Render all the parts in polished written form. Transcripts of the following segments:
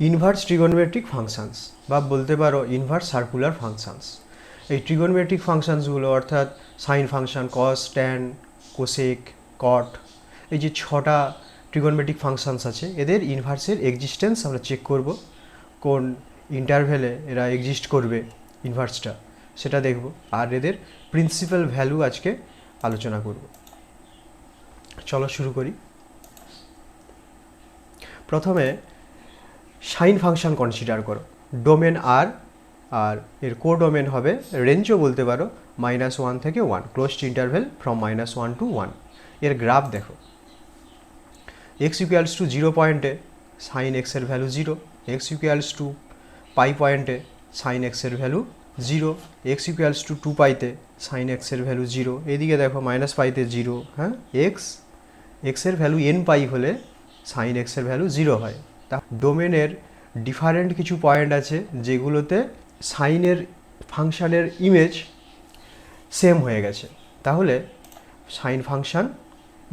Inverse trigonometric functions বা বলতে পারো ইনভার্স সার্কুলার ফাংশনস। এই ট্রিগোনোমেট্রিক ফাংশনসগুলো অর্থাৎ সাইন ফাংশন, কস, ট্যান, কোসেক, কট, এই যে 6টা ট্রিগোনোমেট্রিক ফাংশনস আছে, এদের ইনভার্সের এক্সিস্টেন্স আমরা চেক করব। কোন ইন্টারভ্যালে এরা এক্সিস্ট করবে ইনভার্সটা সেটা দেখব, আর এদের প্রিন্সিপাল ভ্যালু আজকে আলোচনা করব। চলো শুরু করি। প্রথমে সাইন ফাংশন কনসিডার করো। ডোমেন আর এর কোডোমেন হবে রেঞ্জও বলতে পারো -1 থেকে 1, ক্লোজড ইন্টারভ্যাল ফ্রম -1 to 1। এর গ্রাফ দেখো, x ইকুয়ালস টু 0 পয়েন্টে সাইন এক্সের ভ্যালু 0, x ইকুয়ালস টু পাই পয়েন্টে সাইন এক্সের ভ্যালু 0, x ইকুয়ালস টু 2 পাইতে সাইন এক্সের ভ্যালু 0। এদিকে দেখো -পাইতে 0, হ্যাঁ, এক্সের ভ্যালু n পাই হলে সাইন এক্সের ভ্যালু 0 হয়। তা ডোমেনের ডিফারেন্ট কিছু পয়েন্ট আছে যেগুলোতে সাইনের ফাংশানের ইমেজ সেম হয়ে গেছে, তাহলে সাইন ফাংশান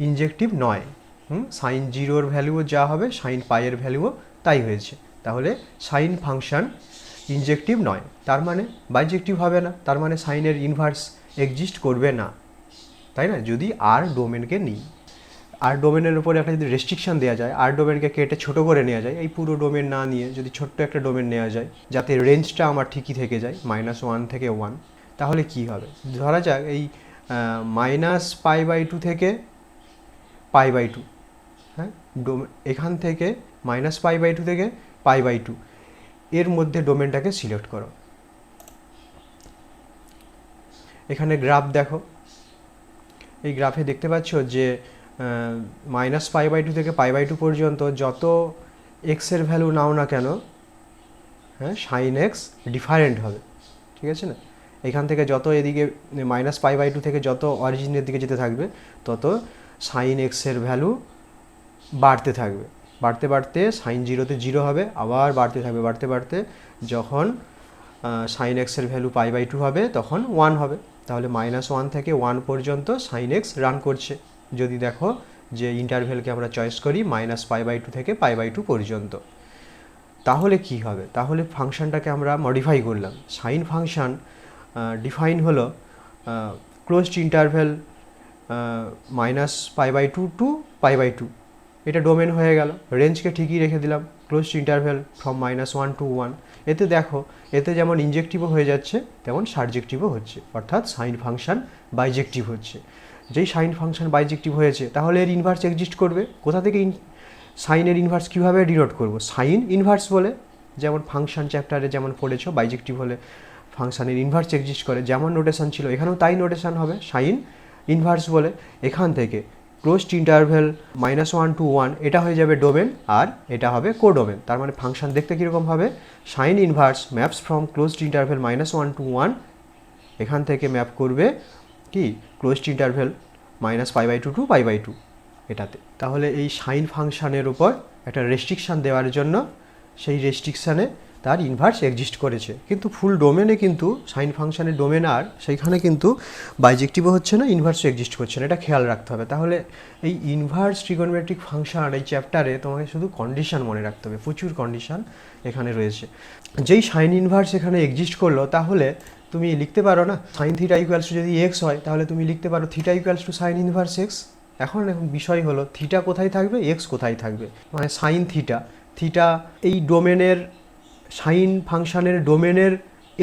ইনজেক্টিভ নয়। সাইন 0-র ভ্যালুও যা হবে সাইন পাইয়ের ভ্যালুও তাই হয়েছে, তাহলে সাইন ফাংশান ইনজেক্টিভ নয়, তার মানে বাইজেক্টিভ হবে না, তার মানে সাইনের ইনভার্স এক্সিস্ট করবে না, তাই না? যদি আর ডোমেনকে নিই, আর ডোমেনের উপরে একটা যদি রেস্ট্রিকশন দেওয়া যায়, আর ডোমেনকে কেটে ছোট করে নেওয়া যায়, এই পুরো ডোমেন না নিয়ে যদি ছোট্ট একটা ডোমেন নেওয়া যায় যাতে রেঞ্জটা আমার ঠিকই থেকে যায় -1 থেকে 1, তাহলে কি হবে? ধরা যাক এই -π/2 থেকে π/2, হ্যাঁ, এখান থেকে -π/2 থেকে π/2 এর মধ্যে ডোমেনটাকে সিলেক্ট করো। এখানে গ্রাফ দেখো, এই গ্রাফে দেখতে পাচ্ছ যে -π/2 থেকে π/2 পর্যন্ত যত এক্সের ভ্যালু নাও না কেন, হ্যাঁ, সাইন এক্স ডিফারেন্ট হবে, ঠিক আছে না? এখান থেকে যত এদিকে -π/2 থেকে যত অরিজিনের দিকে যেতে থাকবে তত সাইন এক্সের ভ্যালু বাড়তে থাকবে, বাড়তে বাড়তে সাইন 0-তে 0 হবে, আবার বাড়তে থাকবে, বাড়তে বাড়তে যখন সাইন এক্সের ভ্যালু π/2 হবে তখন 1 হবে, তাহলে -1 থেকে 1 পর্যন্ত সাইন এক্স রান করছে। যদি দেখো যে ইন্টারভ্যালকে আমরা চয়েস করি -π/2 থেকে π/2 পর্যন্ত, তাহলে কি হবে? তাহলে ফাংশনটাকে আমরা মডিফাই করলাম। সাইন ফাংশন ডিফাইন হলো ক্লোজড ইন্টারভ্যাল -π/2 টু π/2, এটা ডোমেন হয়ে গেল। রেঞ্জকে ঠিকই রেখে দিলাম, ক্লোজড ইন্টারভ্যাল ফ্রম -1 to 1। এতে দেখো, এতে যেমন ইনজেক্টিভও হয়ে যাচ্ছে তেমন সারজেক্টিভও হচ্ছে, অর্থাৎ সাইন ফাংশন বাইজেক্টিভ হচ্ছে। যেই সাইন ফাংশন বাইজেক্টিভ হয়েছে তাহলে এর ইনভার্স এক্সিস্ট করবে। কোথা থেকে সাইনের ইনভার্স কীভাবে ডিনোট করব? সাইন ইনভার্স বলে, যেমন ফাংশন চ্যাপ্টারে যেমন পড়েছো, বাইজেক্টিভ হলে ফাংশনের ইনভার্স এক্সিস্ট করে, যেমন নোটেশন ছিল এখানেও তাই নোটেশন হবে, সাইন ইনভার্স বলে। এখান থেকে ক্লোজড ইন্টারভ্যাল -1 to 1 এটা হয়ে যাবে ডোমেন, আর এটা হবে কোডোমেন। তার মানে ফাংশন দেখতে কীরকম হবে? Sine inverse maps from closed interval -1 to 1, এখান থেকে ম্যাপ করবে কি ক্লোজড ইন্টারভ্যাল -π/2 to π/2 এটাতে। তাহলে এই সাইন ফাংশানের উপর একটা রেস্ট্রিকশান দেওয়ার জন্য সেই রেস্ট্রিকশানে তার ইনভার্স এক্সিস্ট করেছে, কিন্তু ফুল ডোমেনে কিন্তু সাইন ফাংশানের ডোমেন আর সেইখানে কিন্তু বাইজেক্টিভও হচ্ছে না, ইনভার্সও এক্সিস্ট করছে না, এটা খেয়াল রাখতে হবে। তাহলে এই ইনভার্স ট্রিগোনোমেট্রিক ফাংশন এই চ্যাপ্টারে তোমাকে শুধু কন্ডিশন মনে রাখতে হবে, প্রচুর কন্ডিশন এখানে রয়েছে। যেই সাইন ইনভার্স এখানে এক্সিস্ট করলো তাহলে তুমি লিখতে পারো না, সাইন থিটা ইকুয়ালস টু যদি এক্স হয় তাহলে তুমি লিখতে পারো theta equals two sign inverse x. এখন বিষয় হলো থিটা কোথায় থাকবে, এক্স কোথায় থাকবে, মানে সাইন থিটা এই ডোমেনের সাইন ফাংশানের ডোমেনের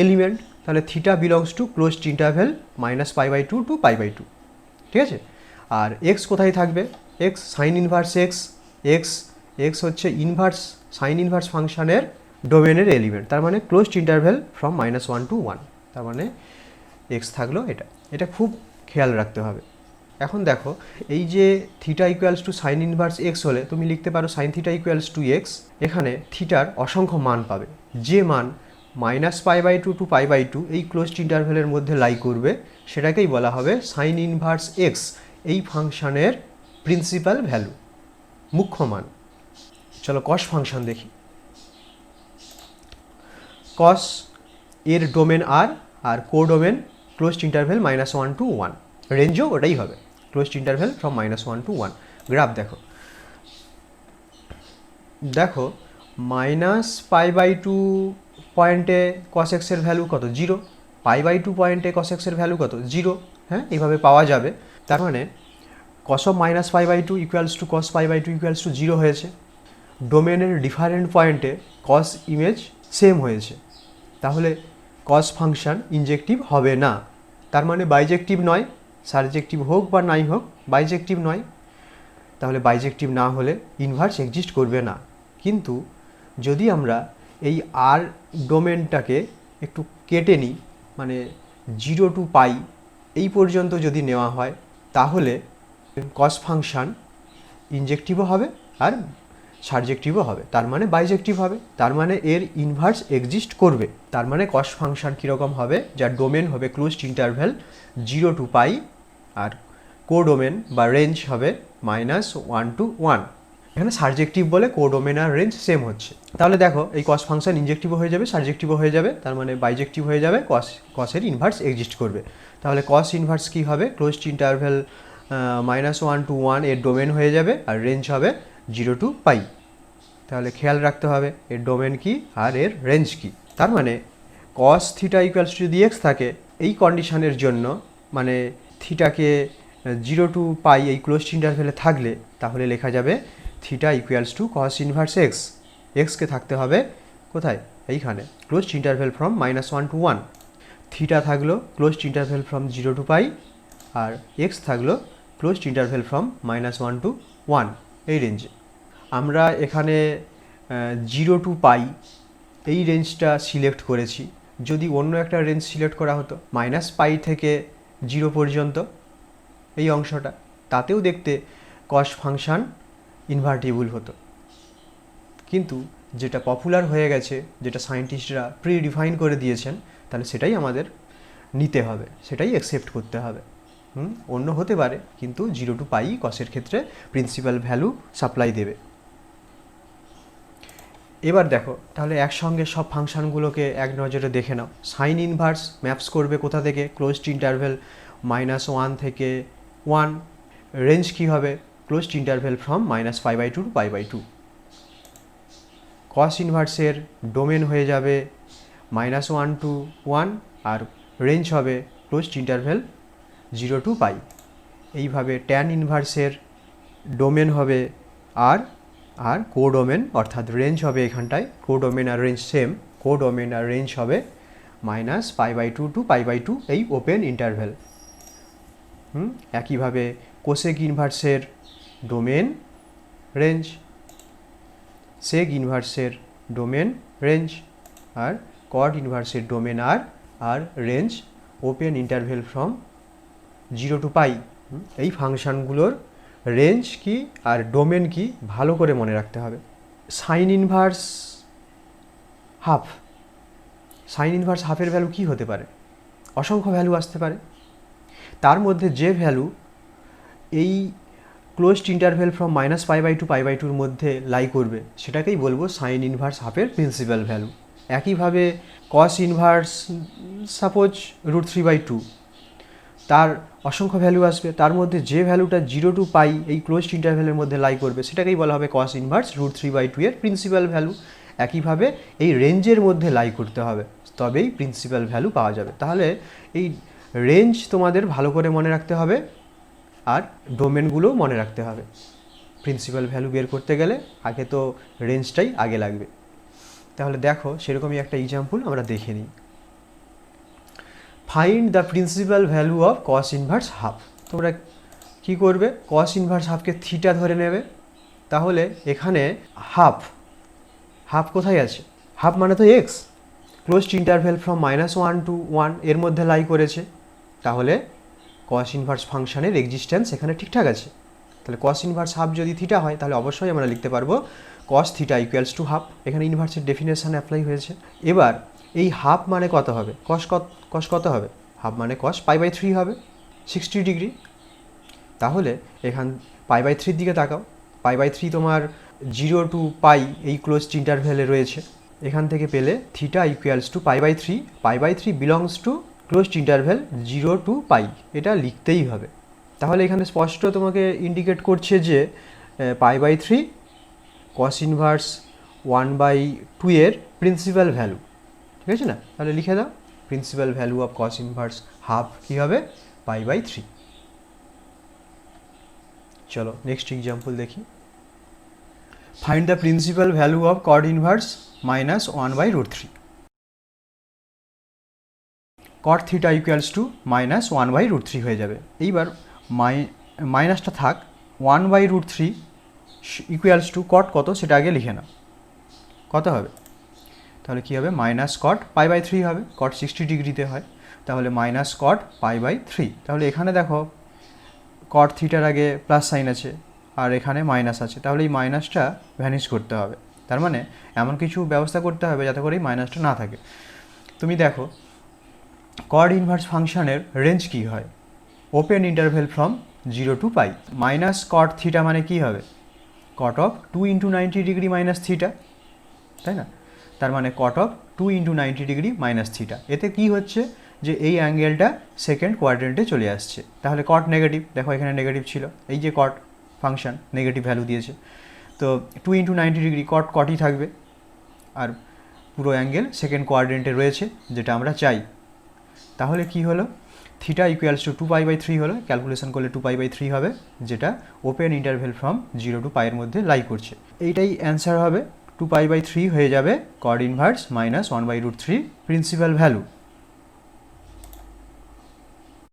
এলিমেন্ট, তাহলে theta belongs to closed interval -π/2 to π/2, ঠিক আছে? আর এক্স কোথায় থাকবে? এক্স সাইন ইনভার্স এক্স হচ্ছে ইনভার্স সাইন ইনভার্স ফাংশানের ডোমেনের এলিমেন্ট, তার মানে ক্লোজড ইন্টারভ্যাল ফ্রম -1 to 1, তার মানে এক্স থাকলো। এটা খুব খেয়াল রাখতে হবে। এখন দেখো, এই যে theta equals two sign inverse x হলে তুমি লিখতে পারো sine theta equals two x. এখানে থিটার অসংখ্য মান পাবে, যে মান -π/2 to π/2 এই ক্লোজড ইন্টারভ্যালের মধ্যে লাই করবে সেটাকেই বলা হবে সাইন ইনভার্স এক্স, এই ফাংশনের প্রিন্সিপাল ভ্যালু, মুখ্য মান। চলো কস ফাংশন দেখি। কস এর ডোমেন আর কোডোমেন ক্লোজড ইন্টারভ্যাল -1 to 1, রেঞ্জও ওটাই হবে, closed interval from -1 to 1। Graph দেখো মাইনাস পাই বাই টু পয়েন্টে কস এক্সের ভ্যালু কত, জিরো। পাই বাই টু পয়েন্টে কস এক্সের ভ্যালু কত, জিরো। হ্যাঁ, এইভাবে পাওয়া যাবে। তার মানে cos of minus pi by two equals to cos pi by two equals to zero হয়েছে। ডোমেনের ডিফারেন্ট পয়েন্টে কস ইমেজ সেম হয়েছে, তাহলে কস ফাংশন ইনজেক্টিভ হবে না। তার মানে বাইজেক্টিভ নয়, সারজেক্টিভ হোক বা নাই হোক বাইজেক্টিভ নয়। তাহলে বাইজেক্টিভ না হলে ইনভার্স এক্সিস্ট করবে না। কিন্তু যদি আমরা এই আর ডোমেনটাকে একটু কেটে নিই, মানে 0 টু পাই এই পর্যন্ত যদি নেওয়া হয়, তাহলে কস ফাংশন ইনজেক্টিভও হবে আর সারজেক্টিভও হবে, তার মানে বাইজেক্টিভ হবে। তার মানে এর ইনভার্স এক্সিস্ট করবে। তার মানে কস ফাংশন কীরকম হবে, যার ডোমেন হবে closed interval 0 to pi, R codomain বা রেঞ্জ হবে -1 to 1। এখানে সারজেক্টিভ বলে কোডোমেন আর রেঞ্জ সেম হচ্ছে। তাহলে দেখো এই কস ফাংশন ইনজেক্টিভও হয়ে যাবে, সারজেক্টিভও হয়ে যাবে, তার মানে বাইজেক্টিভ হয়ে যাবে, কসের ইনভার্স এক্সিস্ট করবে। তাহলে কস ইনভার্স কী হবে, ক্লোজড ইন্টারভ্যাল -1 to 1 এর ডোমেন হয়ে যাবে, আর রেঞ্জ হবে 0 টু পাই। তাহলে খেয়াল রাখতে হবে এর ডোমেন কি আর এর রেঞ্জ কি। তার মানে কস থিটা ইকুয়ালস টু যদি এক্স থাকে, এই কন্ডিশনের জন্য মানে থিটাকে 0 টু পাই এই ক্লোজড ইন্টারভ্যালে থাকলে, তাহলে লেখা যাবে theta equals to cos inverse x. এক্সকে থাকতে হবে কোথায়, এইখানে closed interval from -1 to 1। Theta থাকলো closed interval from 0 to pi, আর এক্স থাকলো ক্লোজড ইন্টারভ্যাল ফ্রম -1 to 1 এই রেঞ্জে। আমরা এখানে 0 টু পাই এই রেঞ্জটা সিলেক্ট করেছি। যদি অন্য একটা রেঞ্জ সিলেক্ট করা হতো -পাই থেকে 0 পর্যন্ত এই অংশটা, তাতেও দেখতে কস ফাংশন ইনভার্টিবল হতো। কিন্তু যেটা পপুলার হয়ে গেছে, যেটা সায়েন্টিস্টরা প্রি ডিফাইন করে দিয়েছেন, তাহলে সেটাই আমাদের নিতে হবে, সেটাই অ্যাকসেপ্ট করতে হবে। অন্য হতে পারে, কিন্তু 0 টু পাই কসের ক্ষেত্রে প্রিন্সিপাল ভ্যালু সাপ্লাই দেবে। এবার দেখো তাহলে একসঙ্গে সব ফাংশানগুলোকে এক নজরে দেখে নাও। সাইন ইনভার্স ম্যাপস করবে কোথা থেকে, ক্লোজড ইন্টারভ্যাল -1 থেকে 1। রেঞ্জ কী হবে, closed interval from -pi by two to pi by two. Cos ইনভার্সের ডোমেন হয়ে যাবে -1 to 1, আর রেঞ্জ হবে ক্লোজড ইন্টারভ্যাল 0 টু পাই। এইভাবে ট্যান ইনভার্সের ডোমেন হবে আর কোডোমেন অর্থাৎ রেঞ্জ হবে এখানটায়, কোডোমেন আর রেঞ্জ সেম, কোডোমেন আর রেঞ্জ হবে -পাই by two to pi by two এই ওপেন ইন্টারভ্যাল। একইভাবে কোসেক ইনভার্সের ডোমেন রেঞ্জ, সেক ইনভার্সের ডোমেন রেঞ্জ, আর কট ইনভার্সের ডোমেন আর range open interval from 0 to pi. এই ফাংশানগুলোর রেঞ্জ কি আর ডোমেন কি ভালো করে মনে রাখতে হবে। Sine inverse half, sine inverse হাফের ভ্যালু কী হতে পারে, অসংখ্য ভ্যালু আসতে পারে। তার মধ্যে যে ভ্যালু এই closed interval from -pi by two pi by টুর মধ্যে লাই করবে, সেটাকেই বলবো সাইন ইনভার্স হাফের প্রিন্সিপাল ভ্যালু। একইভাবে কস ইনভার্স সাপোজ √3/2, তার অসংখ্য ভ্যালু আসবে, তার মধ্যে যে ভ্যালুটা 0 টু পাই এই ক্লোজড ইন্টারভ্যালের মধ্যে লাই করবে, সেটাকেই বলা হবে কস ইনভার্স √3/2 এর প্রিন্সিপাল ভ্যালু। একইভাবে এই রেঞ্জের মধ্যে লাই করতে হবে, তবেই প্রিন্সিপাল ভ্যালু পাওয়া যাবে। তাহলে এই রেঞ্জ তোমাদের ভালো করে মনে রাখতে হবে, আর ডোমেনগুলোও মনে রাখতে হবে। প্রিন্সিপাল ভ্যালু বের করতে গেলে আগে তো রেঞ্জটাই আগে লাগবে। তাহলে দেখো সেরকমই একটা এক্সাম্পল আমরা দেখে নিই। Find the principal value of cos inverse half. তোমরা কি করবে, কস ইনভার্স হাফকে থিটা ধরে নেবে। তাহলে এখানে হাফ কোথায় আছে, হাফ মানে তো x, closed interval from -1 to 1 এর মধ্যে লাই করেছে, তাহলে কস ইনভার্স ফাংশনের এক্সিস্টেন্স এখানে ঠিকঠাক আছে। তাহলে কস ইনভার্স হাফ যদি থিটা হয়, তাহলে অবশ্যই আমরা লিখতে পারবো cos theta equals to half. এখানে ইনভার্সের ডেফিনেশন অ্যাপ্লাই হয়েছে। এবার এই হাফ মানে কত হবে, কস কত হবে, হাফ মানে কস π/3 হবে, 60 ডিগ্রি। তাহলে এখান π/3 দিকে তাকাও, π/3 তোমার 0 টু পাই এই ক্লোজড ইন্টারভ্যালে রয়েছে। এখান থেকে পেলে theta equals to π/3, π/3 belongs to closed interval 0 to pi, এটা লিখতেই হবে। তাহলে এখানে স্পষ্ট তোমাকে ইন্ডিকেট করছে যে π/3 কস ইনভার্স 1/2 এর প্রিন্সিপাল ভ্যালু, ঠিক আছে না? তাহলে লিখে দাও, principal value of cos inverse half কী হবে, π/3। চলো নেক্সট এক্সাম্পল দেখি। Find the principal value of cot inverse -1/√3। Cot theta equals to -1/√3 হয়ে যাবে। এইবার মাইনাসটা থাক, 1/√3 ইকুয়ালস টু কট কত সেটা আগে লিখে নাও, কত হবে? তাহলে কী হবে, মাইনাস কট π/3 হবে, কট 60 ডিগ্রিতে হয়, তাহলে মাইনাস কট π/3। তাহলে এখানে দেখো কট থিটার আগে প্লাস সাইন আছে আর এখানে মাইনাস আছে, তাহলে এই মাইনাসটা ভ্যানিশ করতে হবে। তার মানে এমন কিছু ব্যবস্থা করতে হবে যাতে করে এই মাইনাসটা না থাকে। তুমি দেখো কট ইনভার্স ফাংশনের রেঞ্জ কী হয়, open interval from 0 to π। Minus cot theta মানে কী হবে, cot of 2 × 90 degree minus theta, তাই না? তার মানে cot of 2 × 90 degree minus theta. এতে কি হচ্ছে যে এই অ্যাঙ্গেলটা সেকেন্ড কোয়াড্রেন্টে চলে আসছে, তাহলে কট নেগেটিভ, দেখো এখানে নেগেটিভ ছিল, এই যে কট ফাংশন নেগেটিভ ভ্যালু দিয়েছে, তো 2 × 90 ডিগ্রি কটই থাকবে, আর পুরো অ্যাঙ্গেল সেকেন্ড কোয়াড্রেন্টে রয়েছে যেটা আমরা চাই। তাহলে কি হলো, থিটা ইকুয়ালস টু 2π/3 হলো, ক্যালকুলেশন করলে 2π/3 হবে, যেটা ওপেন ইন্টারভেল ফ্রম 0 to π এর মধ্যে লাই করছে। এইটাই অ্যান্সার হবে, 2π/3 হয়ে যাবে কট ইনভার্স -1/√3 প্রিন্সিপাল ভ্যালু।